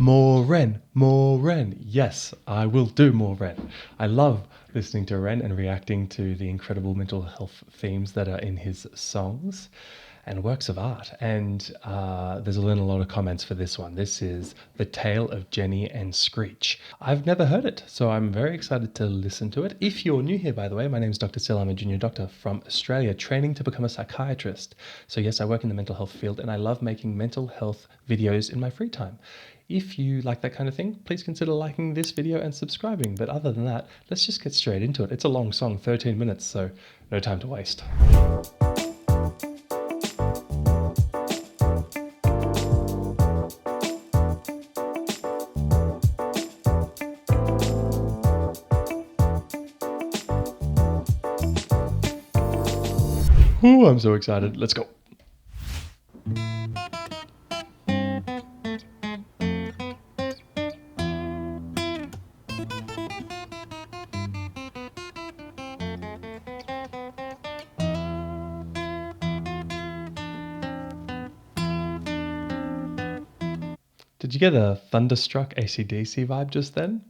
More Ren, more Ren. Yes, I will do more Ren. I love listening to Ren and reacting to the incredible mental health themes that are in his songs and works of art. And there's been a lot of comments for this one. This is The Tale of Jenny and Screetch. I've never heard it, so I'm very excited to listen to it. If you're new here, by the way, my name is Dr. Sil. I'm a junior doctor from Australia, training to become a psychiatrist. So yes, I work in the mental health field and I love making mental health videos in my free time. If you like that kind of thing, please consider liking this video and subscribing. But other than that, let's just get straight into it. It's a long song, 13 minutes, so no time to waste. Ooh, I'm so excited. Let's go. Did you get a Thunderstruck AC/DC vibe just then?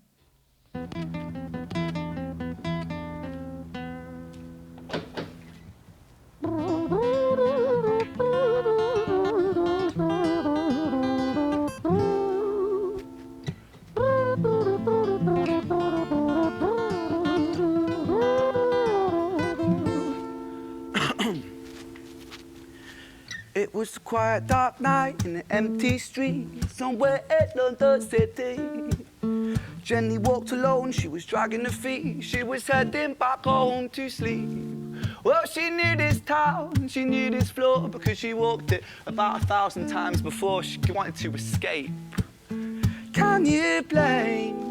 It was a quiet, dark night in an empty street, somewhere in London City. Jenny walked alone, she was dragging her feet, she was heading back home to sleep. Well, she knew this town, she knew this floor, because she walked it about 1,000 times before. She wanted to escape. Can you blame?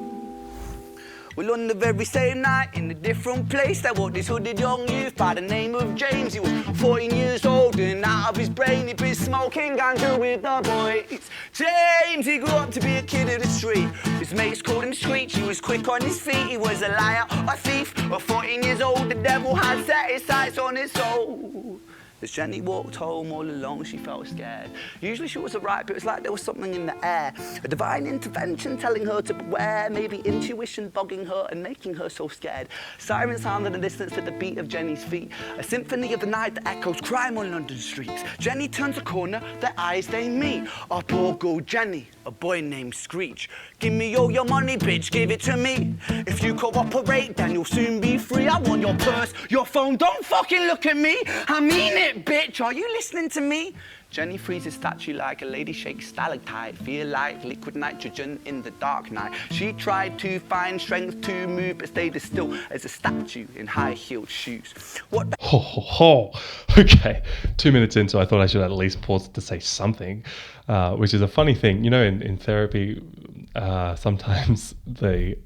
Well, on the very same night, in a different place, there walked this hooded young youth by the name of James. He was 14 years old and out of his brain, he'd been smoking ganja with the boys. James, he grew up to be a kid of the street. His mates called him Screetch, he was quick on his feet. He was a liar, a thief, at 14 years old, the devil had set his sights on his soul. As Jenny walked home all alone, she felt scared. Usually she was alright, but it was like there was something in the air. A divine intervention telling her to beware, maybe intuition bugging her and making her so scared. Sirens sound in the distance at the beat of Jenny's feet. A symphony of the night that echoes crime on London streets. Jenny turns a corner, their eyes they meet. Our poor girl Jenny, a boy named Screetch. Give me all your money, bitch, give it to me. If you cooperate, then you'll soon be free. I want your purse, your phone, don't fucking look at me. I mean it, bitch, are you listening to me? Jenny freezes statue like a lady shakes stalactite. Feel like liquid nitrogen in the dark night. She tried to find strength to move, but stayed as still as a statue in high-heeled shoes. What the Ho, ho, ho. Okay, 2 minutes in, so I thought I should at least pause to say something, which is a funny thing. You know, in therapy, sometimes the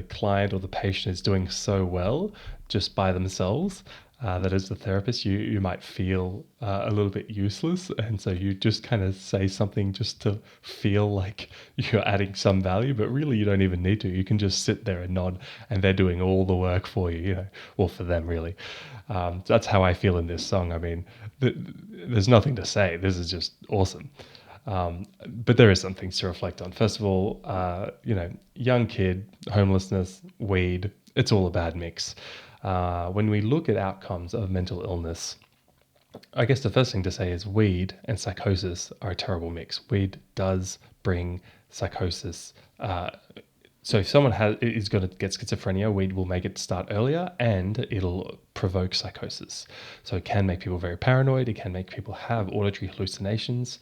client or the patient is doing so well just by themselves that as the therapist, you might feel a little bit useless. And so you just kind of say something just to feel like you're adding some value, but really you don't even need to. You can just sit there and nod and they're doing all the work for you, you know, well, for them really. That's how I feel in this song. I mean, there's nothing to say. This is just awesome. But there is some things to reflect on. First of all, you know, young kid, homelessness, weed, it's all a bad mix. When we look at outcomes of mental illness, I guess the first thing to say is weed and psychosis are a terrible mix. Weed does bring psychosis. So if someone is going to get schizophrenia, weed will make it start earlier and it'll provoke psychosis. So it can make people very paranoid. It can make people have auditory hallucinations.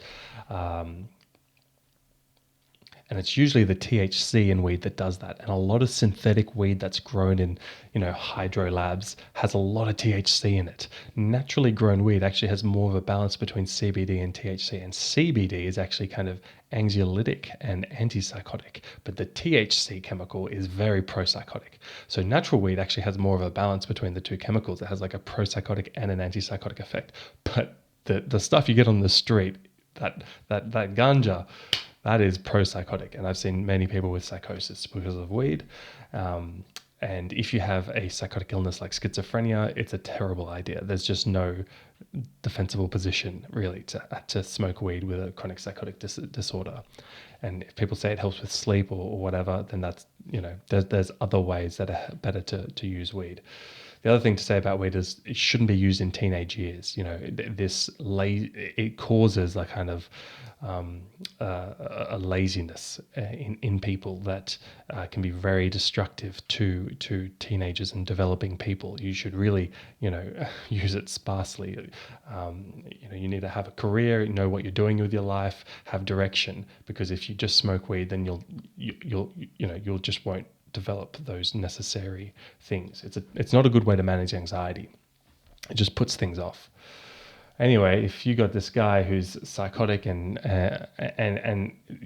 And it's usually the THC in weed that does that. And a lot of synthetic weed that's grown in, you know, hydro labs has a lot of THC in it. Naturally grown weed actually has more of a balance between CBD and THC. And CBD is actually kind of anxiolytic and antipsychotic. But the THC chemical is very propsychotic. So natural weed actually has more of a balance between the two chemicals. It has like a propsychotic and an antipsychotic effect. But the stuff you get on the street, that ganja, that is pro-psychotic, and I've seen many people with psychosis because of weed. And if you have a psychotic illness like schizophrenia, it's a terrible idea. There's just no defensible position really to smoke weed with a chronic psychotic disorder. And if people say it helps with sleep or whatever, then that's, there's other ways that are better to use weed. The other thing to say about weed is it shouldn't be used in teenage years. It causes a kind of a laziness in people that can be very destructive to teenagers and developing people. You should really, use it sparsely. You need to have a career, know what you're doing with your life, have direction. Because if you just smoke weed, then you'll just won't develop those necessary things. It's not a good way to manage anxiety. It just puts things off. Anyway, if you got this guy who's psychotic and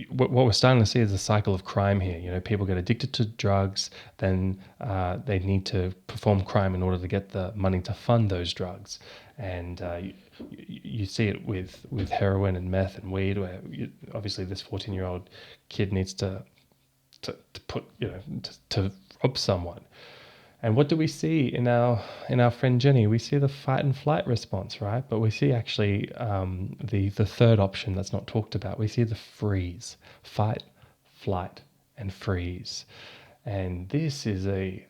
what we're starting to see is a cycle of crime here. People get addicted to drugs, then they need to perform crime in order to get the money to fund those drugs. And you see it with heroin and meth and weed, where obviously this 14-year-old kid needs to put, to rob someone. And what do we see in our friend Jenny? We see the fight and flight response, right? But we see actually the third option that's not talked about. We see the freeze, fight, flight, and freeze. And this is a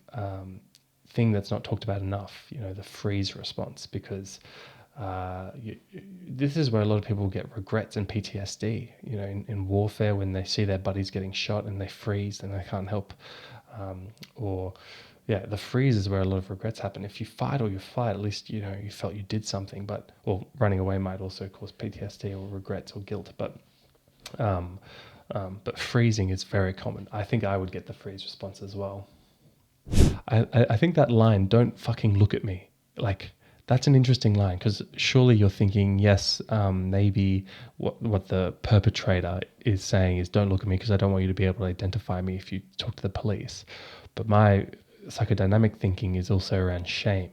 thing that's not talked about enough, the freeze response, because this is where a lot of people get regrets and PTSD, in warfare, when they see their buddies getting shot and they freeze and they can't help. The freeze is where a lot of regrets happen. If you fight or you flight, at least, you felt you did something, but running away might also cause PTSD or regrets or guilt. But freezing is very common. I think I would get the freeze response as well. I think that line, "Don't fucking look at me," that's an interesting line, because surely you're thinking, yes, maybe what the perpetrator is saying is, "Don't look at me because I don't want you to be able to identify me if you talk to the police." But my psychodynamic thinking is also around shame.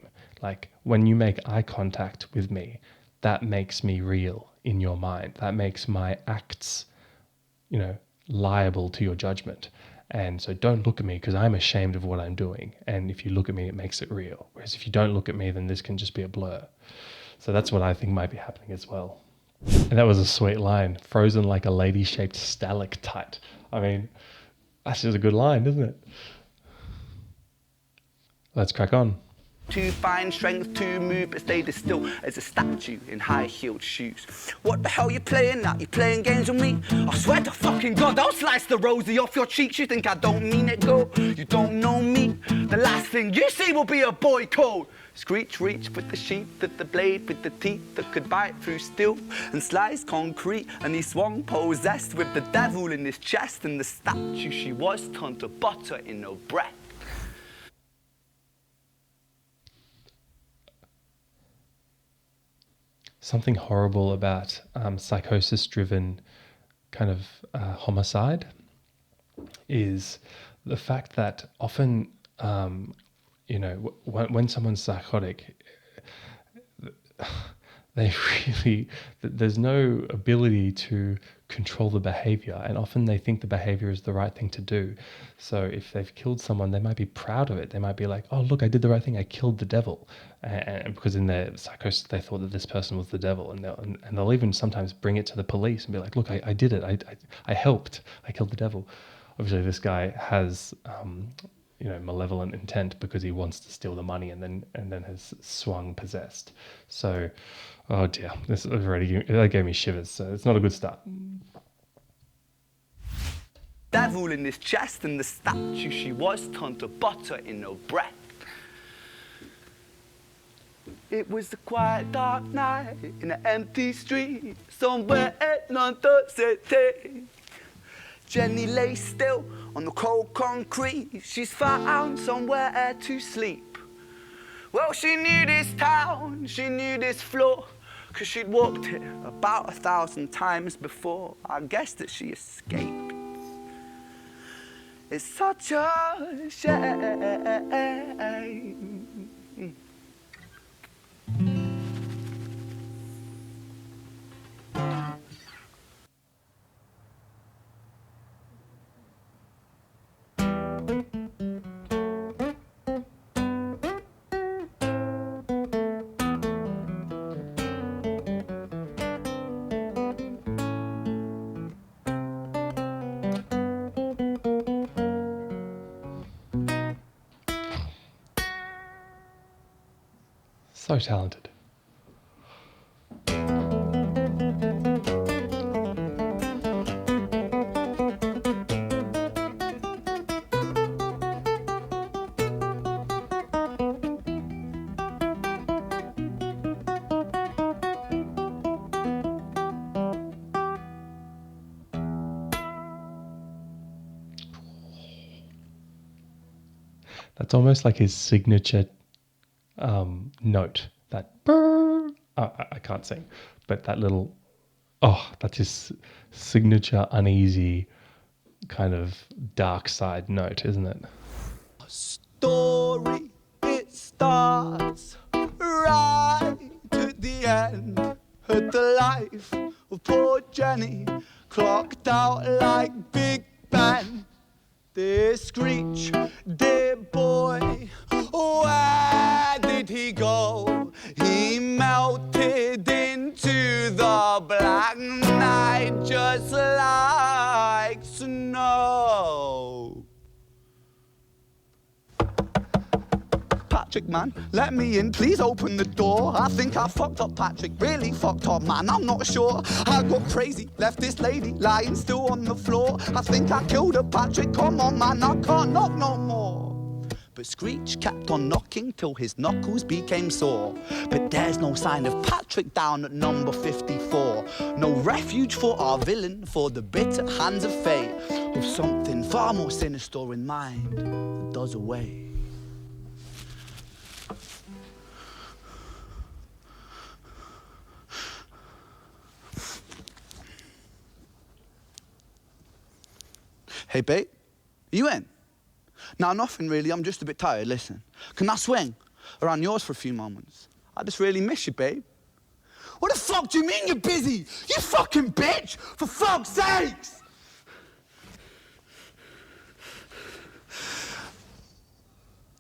When you make eye contact with me, that makes me real in your mind. That makes my acts, liable to your judgment. And so don't look at me because I'm ashamed of what I'm doing. And if you look at me, it makes it real. Whereas if you don't look at me, then this can just be a blur. So that's what I think might be happening as well. And that was a sweet line. Frozen like a lady-shaped stalactite. I mean, that's just a good line, isn't it? Let's crack on. To find strength to move but stay still as a statue in high-heeled shoes. What the hell you playing at? You playing games with me? I swear to fucking God, I'll slice the rosy off your cheeks. You think I don't mean it, go? You don't know me. The last thing you see will be a boy code. Screetch reached with the sheath of the blade, with the teeth that could bite through steel and slice concrete. And he swung possessed with the devil in his chest, and the statue she was turned to butter in her breath. Something horrible about psychosis-driven kind of homicide is the fact that often, when someone's psychotic, there's no ability to control the behavior, and often they think the behavior is the right thing to do. So if they've killed someone, they might be proud of it. They might be like, "Oh, look, I did the right thing. I killed the devil." And because in their psychosis, they thought that this person was the devil, and they'll even sometimes bring it to the police and be like, "Look, I did it. I helped. I killed the devil." Obviously, this guy has malevolent intent because he wants to steal the money, and then has swung possessed. So, oh dear, that gave me shivers. So it's not a good start. Devil in his chest, and the statue she was turned to butter in her breath. It was a quiet, dark night in an empty street somewhere in London City. Jenny lay still on the cold concrete. She's found somewhere to sleep. Well, she knew this town, she knew this floor, 'cause she'd walked here about 1,000 times before. I guess that she escaped. It's such a shame. So talented. That's almost like his signature note. That brrr. I can't sing, but that little, that's his signature uneasy kind of dark side note, isn't it? Story, it starts right at the end. At the life of poor Jenny, clocked out like Big Ben. Dear Screetch, dear boy, where did he go? He melted into the black night just like snow. Patrick, man, let me in, please open the door. I think I fucked up, Patrick, really fucked up, man, I'm not sure. I got crazy, left this lady lying still on the floor. I think I killed her, Patrick, come on, man, I can't knock no more. But Screetch kept on knocking till his knuckles became sore. But there's no sign of Patrick down at number 54. No refuge for our villain, for the bitter hands of fate, with something far more sinister in mind that does away. Hey, babe, are you in? No, nothing really, I'm just a bit tired, listen. Can I swing around yours for a few moments? I just really miss you, babe. What the fuck do you mean you're busy? You fucking bitch, for fuck's sakes!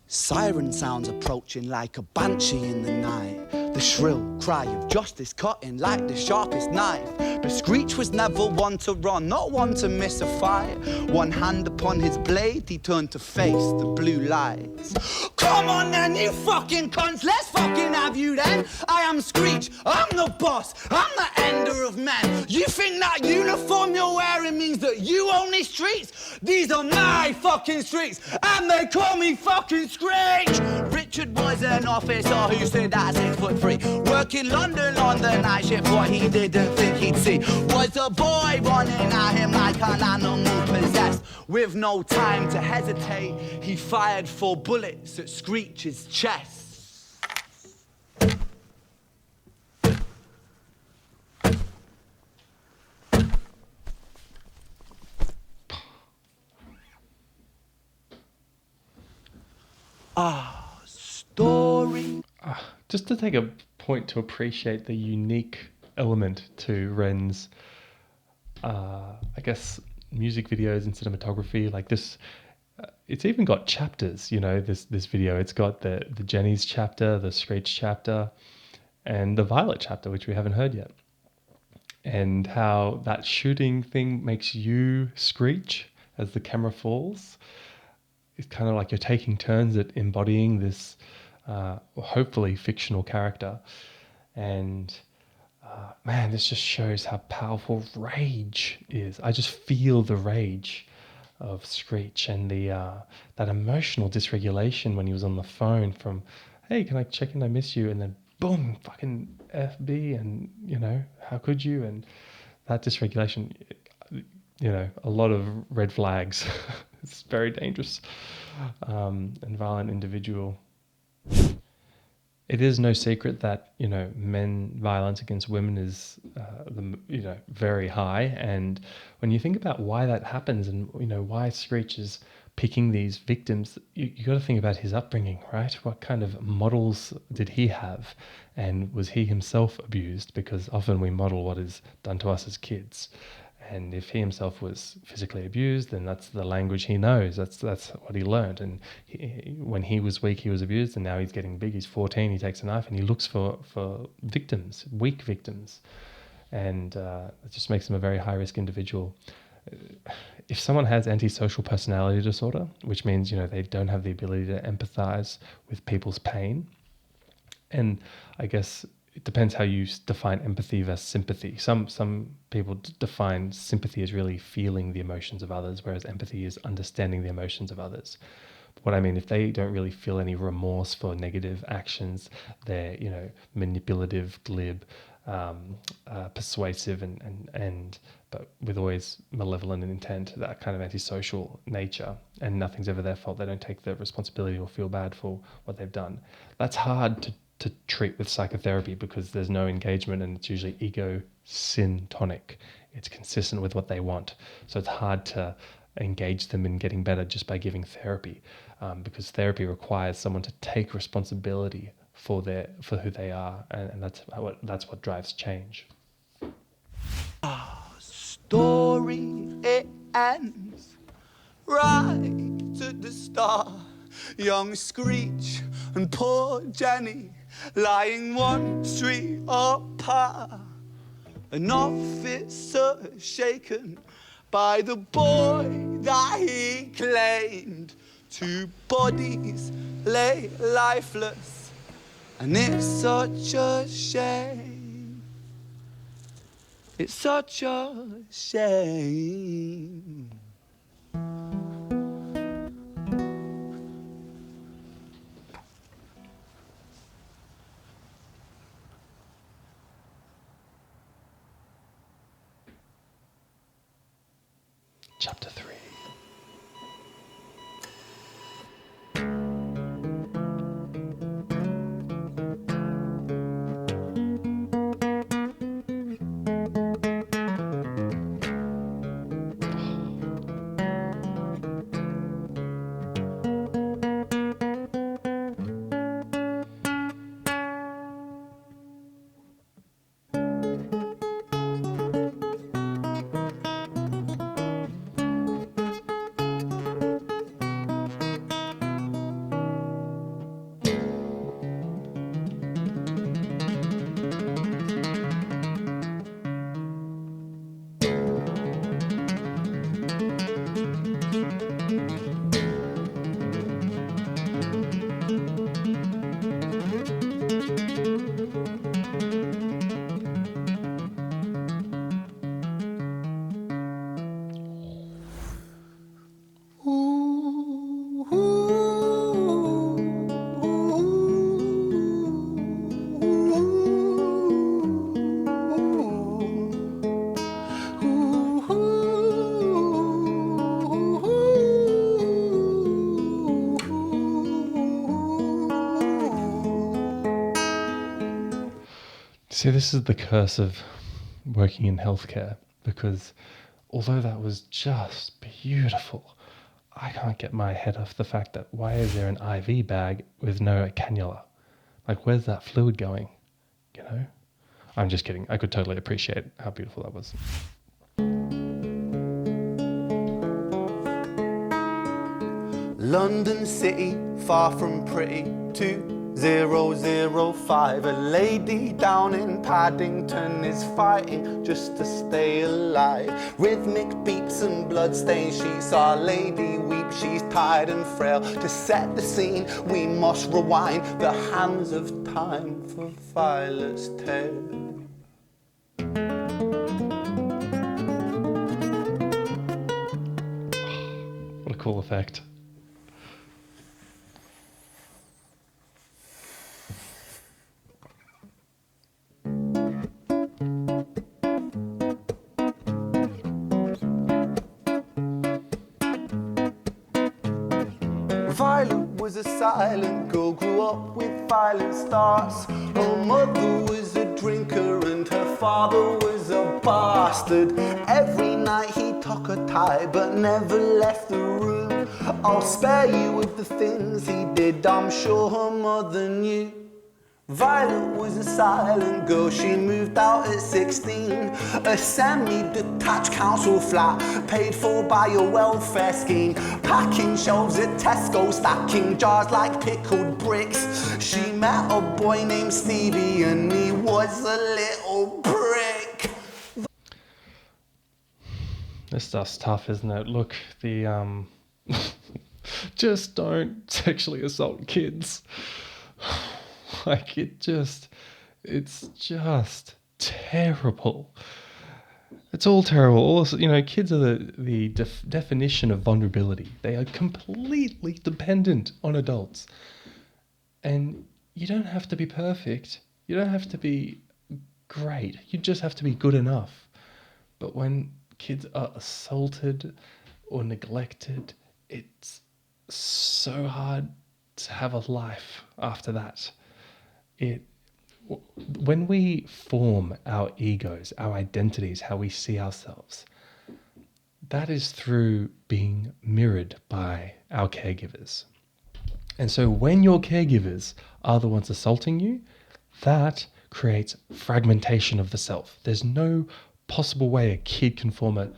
Siren sounds approaching like a banshee in the night. The shrill cry of justice cutting like the sharpest knife. But Screetch was never one to run, not one to miss a fight. One hand upon his blade, he turned to face the blue lights. Come on then, you fucking cunts, let's fucking have you then. I am Screetch, I'm the boss, I'm the ender of men. You think that uniform you're wearing means that you own these streets? These are my fucking streets, and they call me fucking Screetch. Richard was an officer who stood at 6'3", working London on the night shift. What he didn't think he'd see was a boy running at him like an animal possessed. With no time to hesitate, he fired 4 bullets at Screetch's chest. Story. Just to take a point to appreciate the unique element to Ren's, I guess, music videos and cinematography. Like this, it's even got chapters. You know, this video. It's got the Jenny's chapter, the Screetch chapter, and the Violet chapter, which we haven't heard yet. And how that shooting thing makes you Screetch as the camera falls. It's kind of like you're taking turns at embodying this hopefully fictional character. And man, this just shows how powerful rage is. I just feel the rage of Screetch and the that emotional dysregulation when he was on the phone from, hey, can I check in? I miss you. And then boom, fucking FB, and, you know, how could you? And that dysregulation, you know, a lot of red flags. It's very dangerous and violent individual. It is no secret that, you know, men violence against women is very high. And when you think about why that happens and, you know, why Screetch is picking these victims, you got to think about his upbringing, right? What kind of models did he have? And was he himself abused? Because often we model what is done to us as kids. And if he himself was physically abused, then that's the language he knows. That's what he learned. And when he was weak, he was abused, and now he's getting big. He's 14. He takes a knife and he looks for victims, weak victims, and it just makes him a very high risk individual. If someone has antisocial personality disorder, which means, you know, they don't have the ability to empathize with people's pain, And I guess it depends how you define empathy versus sympathy. Some people define sympathy as really feeling the emotions of others, whereas empathy is understanding the emotions of others. But what I mean, if they don't really feel any remorse for negative actions, they're, you know, manipulative, glib, persuasive, and but with always malevolent intent, that kind of antisocial nature, and nothing's ever their fault. They don't take the responsibility or feel bad for what they've done. That's hard to treat with psychotherapy because there's no engagement, and it's usually ego syntonic. It's consistent with what they want. So it's hard to engage them in getting better just by giving therapy, because therapy requires someone to take responsibility for who they are, and that's what drives change. Story, it ends right at the start. Young Screetch and poor Jenny lying 1 street apart. An officer shaken by the boy that he claimed. 2 bodies lay lifeless, and it's such a shame. It's such a shame. Chapter 3. See, this is the curse of working in healthcare, because although that was just beautiful, I can't get my head off the fact that why is there an IV bag with no cannula? Like, where's that fluid going? You know? I'm just kidding. I could totally appreciate how beautiful that was. London City, far from pretty, 2005. A lady down in Paddington is fighting just to stay alive. Rhythmic beats and bloodstained sheets. Our lady weeps, she's tired and frail. To set the scene, we must rewind the hands of time for Violet's tale. What a cool effect. Violet was a silent girl, grew up with violent starts. Her mother was a drinker and her father was a bastard. Every night he took a tie but never left the room. I'll spare you with the things he did, I'm sure her mother knew. Violet was a silent girl, she moved out at 16. A semi-detached council flat, paid for by a welfare scheme. Packing shelves at Tesco, stacking jars like pickled bricks. She met a boy named Stevie and he was a little prick. This stuff's tough, isn't it? Look, the just don't sexually assault kids. Like it's just terrible. It's all terrible. Also, kids are the definition of vulnerability. They are completely dependent on adults. And you don't have to be perfect. You don't have to be great. You just have to be good enough. But when kids are assaulted or neglected, it's so hard to have a life after that. When we form our egos, our identities, how we see ourselves, that is through being mirrored by our caregivers. And so when your caregivers are the ones assaulting you, that creates fragmentation of the self. There's no possible way a kid can form a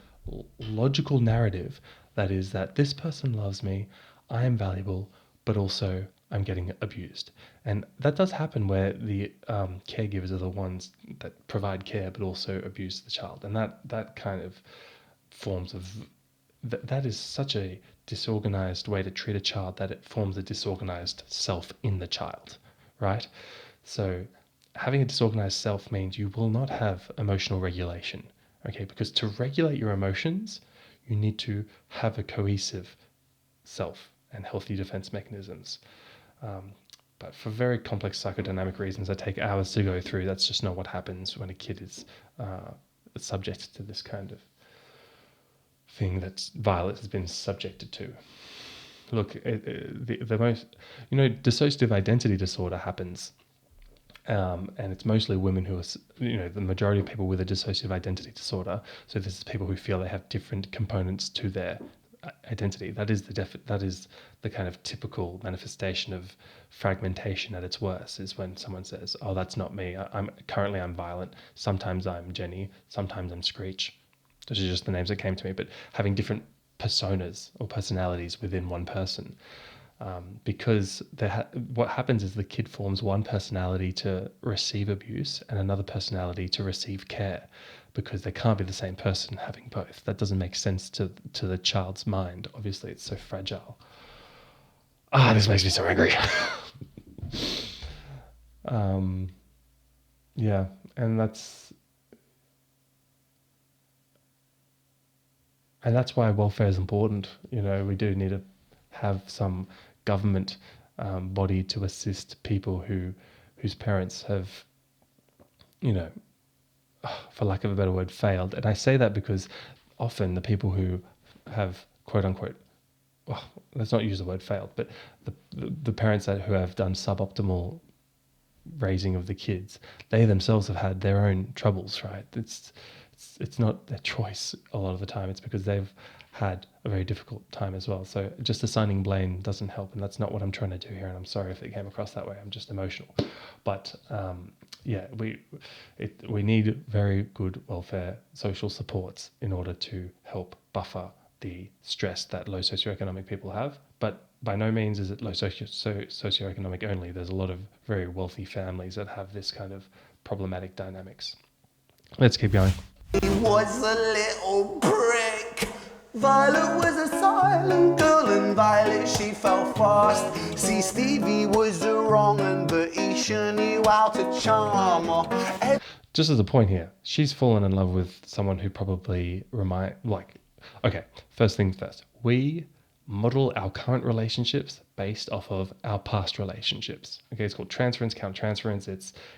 logical narrative that is that this person loves me, I am valuable, but also I'm getting abused. And that does happen where the caregivers are the ones that provide care but also abuse the child. And that kind of forms of that is such a disorganized way to treat a child that it forms a disorganized self in the child, right? So having a disorganized self means you will not have emotional regulation, okay? Because to regulate your emotions, you need to have a cohesive self and healthy defense mechanisms. But for very complex psychodynamic reasons that take hours to go through, that's just not what happens when a kid is subject to this kind of thing that Violet has been subjected to. Look, the most, dissociative identity disorder happens, and it's mostly women who are, the majority of people with a dissociative identity disorder. So this is people who feel they have different components to their identity. That is the kind of typical manifestation of fragmentation at its worst, is when someone says, "Oh, that's not me. I'm violent. Sometimes I'm Jenny. Sometimes I'm Screetch." Those are just the names that came to me, but having different personas or personalities within one person. Because what happens is the kid forms one personality to receive abuse and another personality to receive care, because they can't be the same person having both. That doesn't make sense to the child's mind. Obviously, it's so fragile. This makes me so angry. Yeah, and that's why welfare is important. We do need to have some government body to assist people whose parents have, for lack of a better word, failed. And I say that because often the people who have, quote unquote, well, let's not use the word failed, but the parents who have done suboptimal raising of the kids, they themselves have had their own troubles, right? It's not their choice a lot of the time. It's because they've had a very difficult time as well. So just assigning blame doesn't help, and that's not what I'm trying to do here. And I'm sorry if it came across that way. I'm just emotional. But we need very good welfare social supports in order to help buffer the stress that low socioeconomic people have. But by no means is it low socioeconomic only. There's a lot of very wealthy families that have this kind of problematic dynamics. Let's keep going. He was a little prick. Violet was a silent girl, and Violet, she fell fast. See, Stevie was the wrong one, but he sure knew how to charm her. Just as a point here, she's fallen in love with someone who probably okay, first things first. We model our current relationships based off of our past relationships. Okay, it's called transference, countertransference.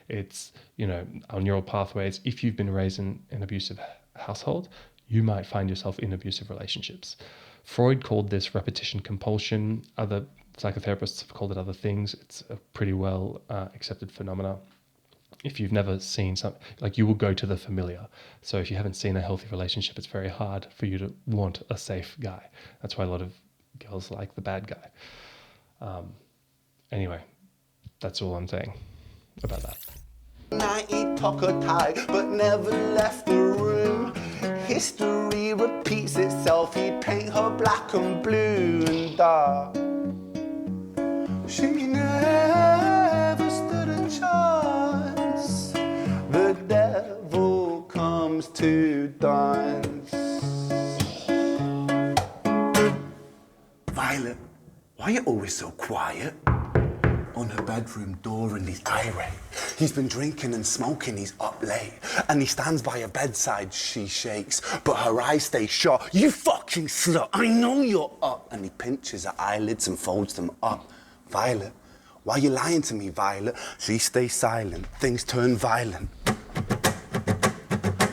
It's our neural pathways. If you've been raised in an abusive household, you might find yourself in abusive relationships. Freud called this repetition compulsion. Other psychotherapists have called it other things. It's a pretty well accepted phenomena. If you've never seen something, you will go to the familiar. So if you haven't seen a healthy relationship, it's very hard for you to want a safe guy. That's why a lot of girls like the bad guy. Anyway, that's all I'm saying about that. Night he took her tie, but never left the room. History repeats itself. He paint her black and blue and dark. She never stood a chance. The devil comes to dance. Violet, why are you always so quiet? Oh on her bedroom door and he's irate. He's been drinking and smoking, he's up late. And he stands by her bedside, she shakes, but her eyes stay shut. You fucking slut, I know you're up. And he pinches her eyelids and folds them up. Violet, why are you lying to me, Violet? She stays silent, things turn violent.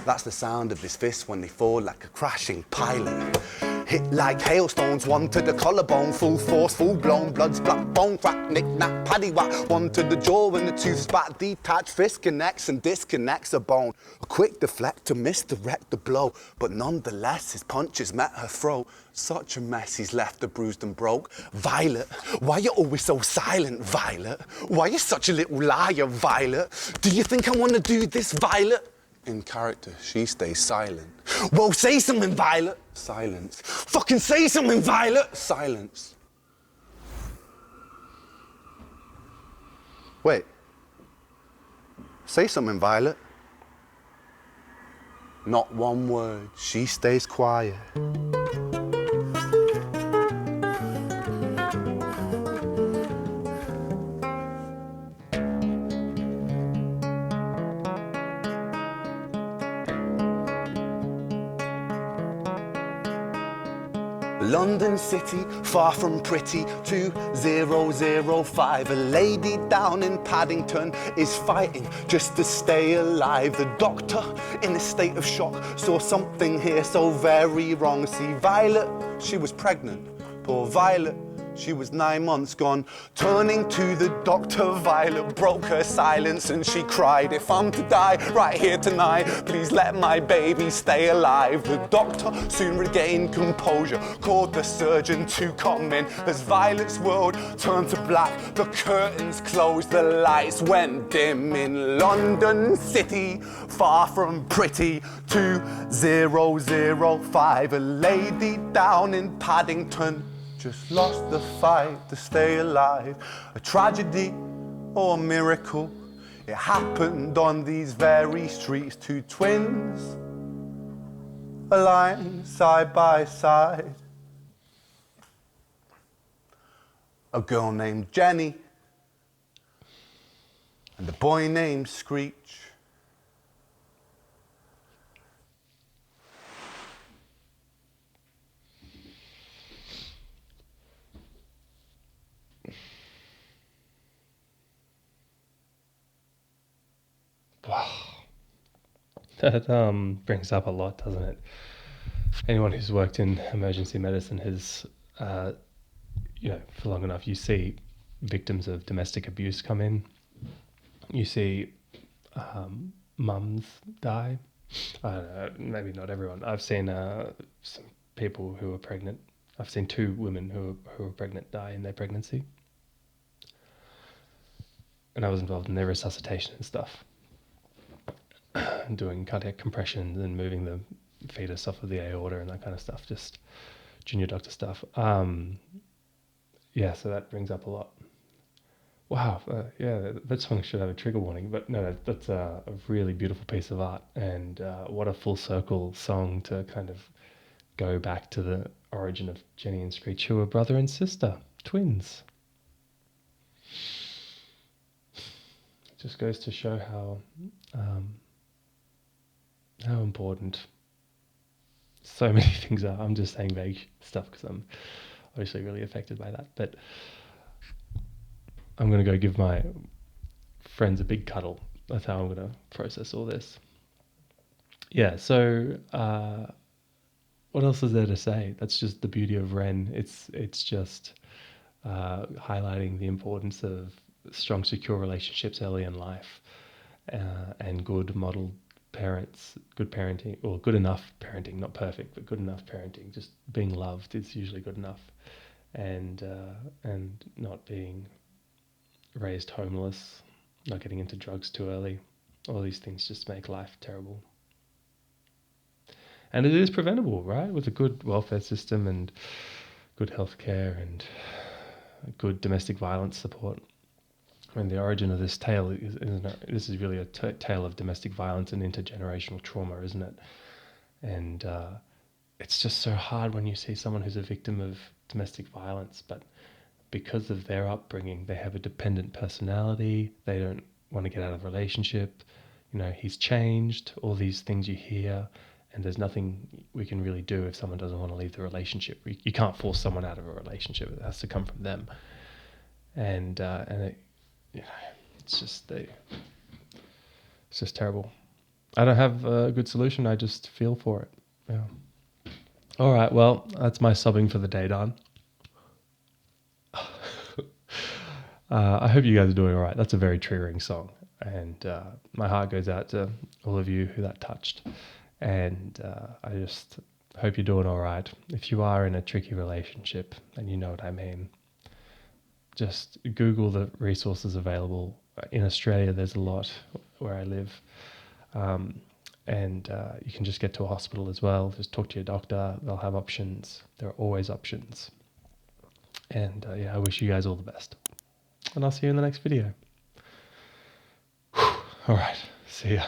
That's the sound of his fists when they fall like a crashing pilot. Hit like hailstones, one to the collarbone, full force, full blown, blood's black bone, crack, knick, knack, paddy whack, one to the jaw and the tooth spat, detached fist connects and disconnects a bone. A quick deflect to misdirect the blow, but nonetheless his punches met her throat. Such a mess he's left her bruised and broke. Violet, why you always so silent, Violet? Why you such a little liar, Violet? Do you think I wanna do this, Violet? In character, she stays silent. Well, say something, Violet. Silence. Fucking say something, Violet. Silence. Wait. Say something, Violet. Not one word. She stays quiet. London City, far from pretty, 2005. A lady down in Paddington is fighting just to stay alive. The doctor, in a state of shock, saw something here so very wrong. See, Violet, she was pregnant. Poor Violet, she was 9 months gone. Turning to the doctor, Violet broke her silence and she cried, if I'm to die right here tonight, please let my baby stay alive. The doctor soon regained composure, called the surgeon to come in. As Violet's world turned to black, the curtains closed, the lights went dim. In London City, far from pretty, 2005. A lady down in Paddington just lost the fight to stay alive. A tragedy or a miracle, it happened on these very streets. Two twins are lying side by side. A girl named Jenny and a boy named Screetch. Wow. That brings up a lot, doesn't it? Anyone who's worked in emergency medicine has, for long enough, you see victims of domestic abuse come in. You see mums die. I don't know, maybe not everyone. I've seen some people who are pregnant. I've seen 2 women who are pregnant die in their pregnancy. And I was involved in their resuscitation and stuff. Doing cardiac compressions and moving the fetus off of the aorta and that kind of stuff, just junior doctor stuff. So that brings up a lot. Wow, that song should have a trigger warning, but no, that's a really beautiful piece of art, and what a full circle song to kind of go back to the origin of Jenny and Screetch, who were brother and sister, twins. It just goes to show how important so many things are. I'm just saying vague stuff because I'm obviously really affected by that, but I'm going to go give my friends a big cuddle. That's how I'm going to process all this. Yeah, so what else is there to say? That's just the beauty of Ren. It's just highlighting the importance of strong, secure relationships early in life, and good model parents, good parenting, or good enough parenting, not perfect, but good enough parenting. Just being loved is usually good enough, and not being raised homeless, not getting into drugs too early. All these things just make life terrible. And it is preventable, right? With a good welfare system and good healthcare and good domestic violence support. I mean, the origin of this tale this is really a tale of domestic violence and intergenerational trauma, isn't it? And it's just so hard when you see someone who's a victim of domestic violence, but because of their upbringing, they have a dependent personality. They don't want to get out of a relationship. You know, he's changed, all these things you hear, and there's nothing we can really do if someone doesn't want to leave the relationship. You can't force someone out of a relationship. It has to come from them. And it, you know, it's just terrible. I don't have a good solution. I just feel for it. Yeah. All right. Well, that's my sobbing for the day done. I hope you guys are doing all right. That's a very triggering song, and my heart goes out to all of you who that touched. And I just hope you're doing all right. If you are in a tricky relationship, and you know what I mean, just Google the resources available. In Australia, there's a lot where I live. And you can just get to a hospital as well. Just talk to your doctor. They'll have options. There are always options. And yeah, I wish you guys all the best. And I'll see you in the next video. All right. See ya.